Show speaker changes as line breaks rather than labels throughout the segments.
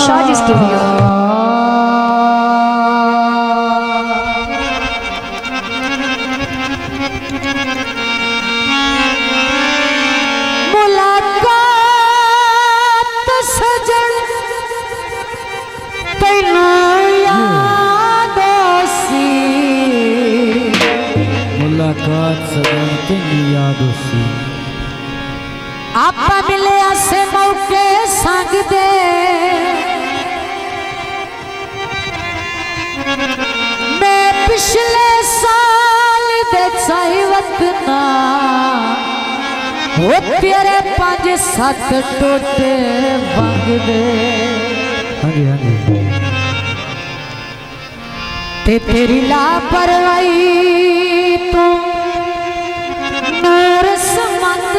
Shah studio.
मुलाकात सजन तैनू याद सी,
मुलाकात सजन तेरी याद सी।
आपा मिले से मौके संग दे, मैं पिछले साल दे साहिवत ना वो तेरे 5-7 टोटे वंग दे।
हाँ जी हाँ जी।
ते तेरी लापरवाही तू नूर समंद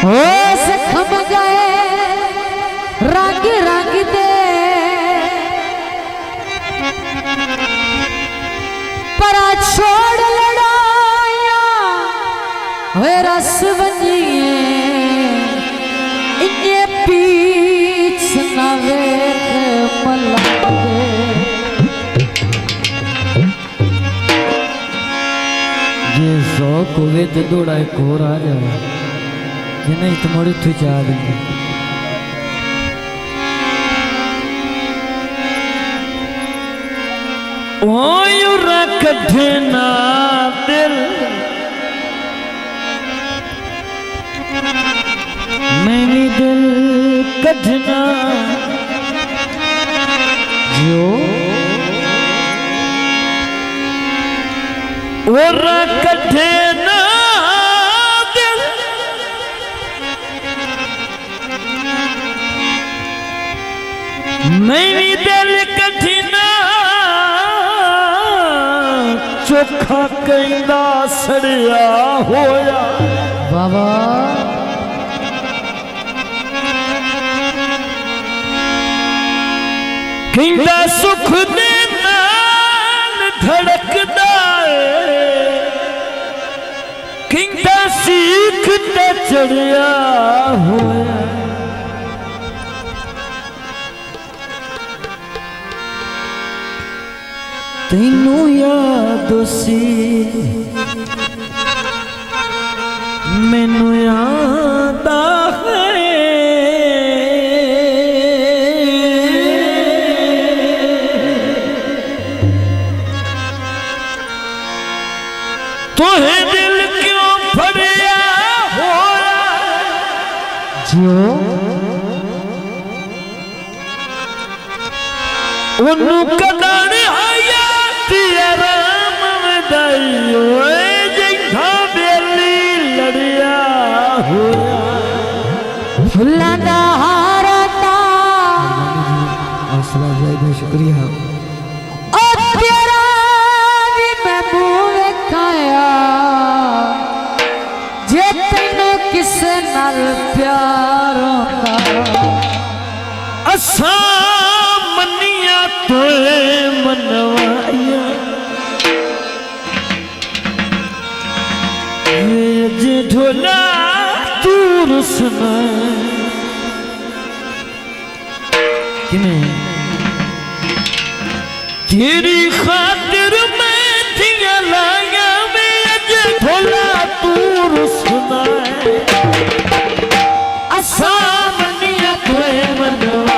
हो जख्म गए रंग रंग दे, पर छोड़ लड़ाया वे रस बनिए इन्ने पीछ न वेख मलंग दे।
ये शौक हुए तो दौड़ा एक और आ जाए, ये नहीं तो मोड़े तू चाह देंगे। ओ यू रख देना दिल मैंने दिल कढ़ना जो वो रख देना दिल मैंने दिल कढ़ना चोखा कहना सड़िया होया
बाबा
कहना सुख दे नाल धड़कदा कहना सीख ते चढ़िया होया। तैनू याद सी मैनू याद है, तोहे दिल क्यों फड़िया होया
जो
उन्नू कदर आया तेरा ममदाई ओए जिंगा बेली लड़िया होया।
फुल्लां दा हारा ता
हौसला जायदा शुक्रिया।
ओ तेरा भी मैं मुंह वेखाया जे तैनू किसे नाल प्यार होंदा।
असा मनिया तोए मनवाइया जे ढोला तू रुसना किने तेरी खातिर मैं थिया लाया मैं जे ढोला तू रुसना असा मनिया तोए मनवाइया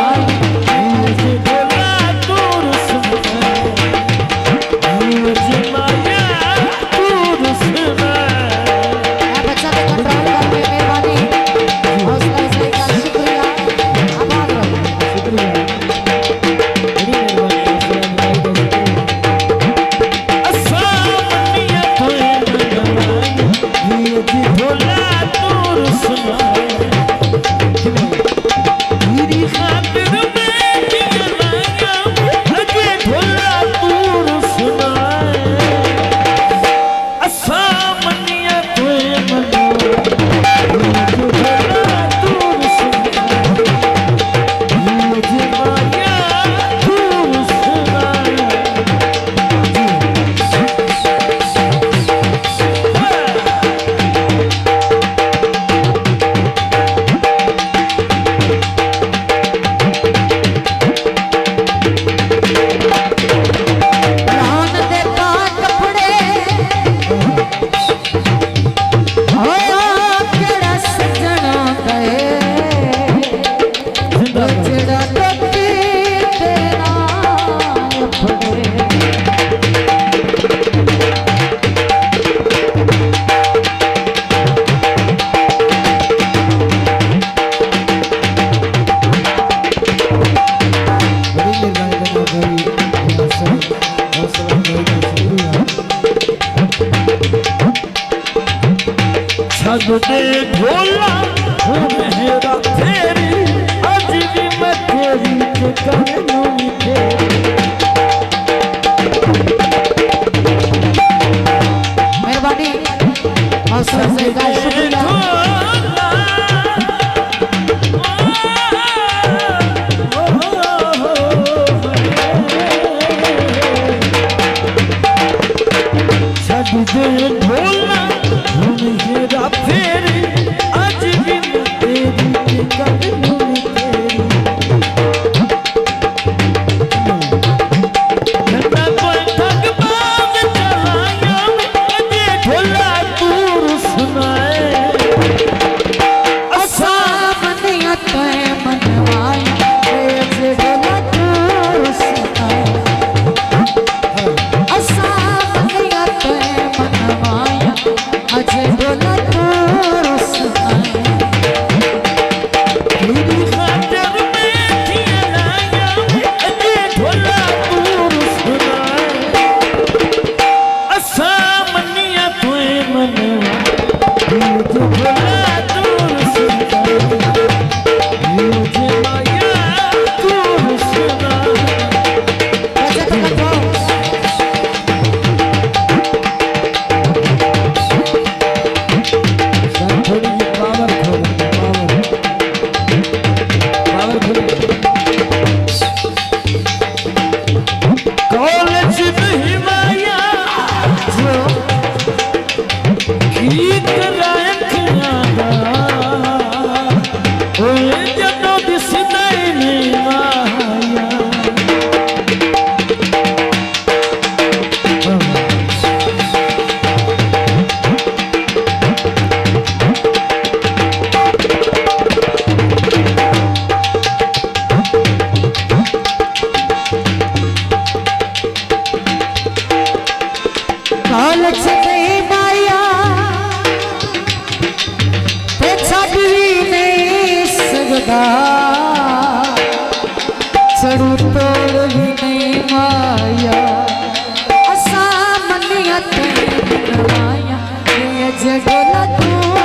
छद दे ढोला हेरा तेरी अज भी मैं तेरी ते करनू तेरी
मेहरबानी हौसला से का शुक्रिया
छद दे ढोला हेरा तेरी अज भी मैं तेरी ते करनू तेरी नन्ना कोई ठग बाज चलाया अजे ढोला दूर सुनाए
असा मनिया तो मनवाया जे ढोला दूर सुनाए असा मनिया तो मनवाया अजे ढोला दूर सुनाए
मेरी खातिर में थिया लाया अजे ढोला दूर सुनाए असा मनिया तोए मनवा अजे ढोला दूर सुनाए मुझे माया दूर सुनाए
वैसे तो कटवाओ
थोड़ी जी पावर कॉलेज नहीं माया गीत रखना ओए जनो दिसदा नहीं माया
कॉलेज नहीं माया ते छड़ भी नहीं सकदा चढ़ू तोड़ भी नहीं माया असा मनिया ते मनवाया अजे ढोला दूर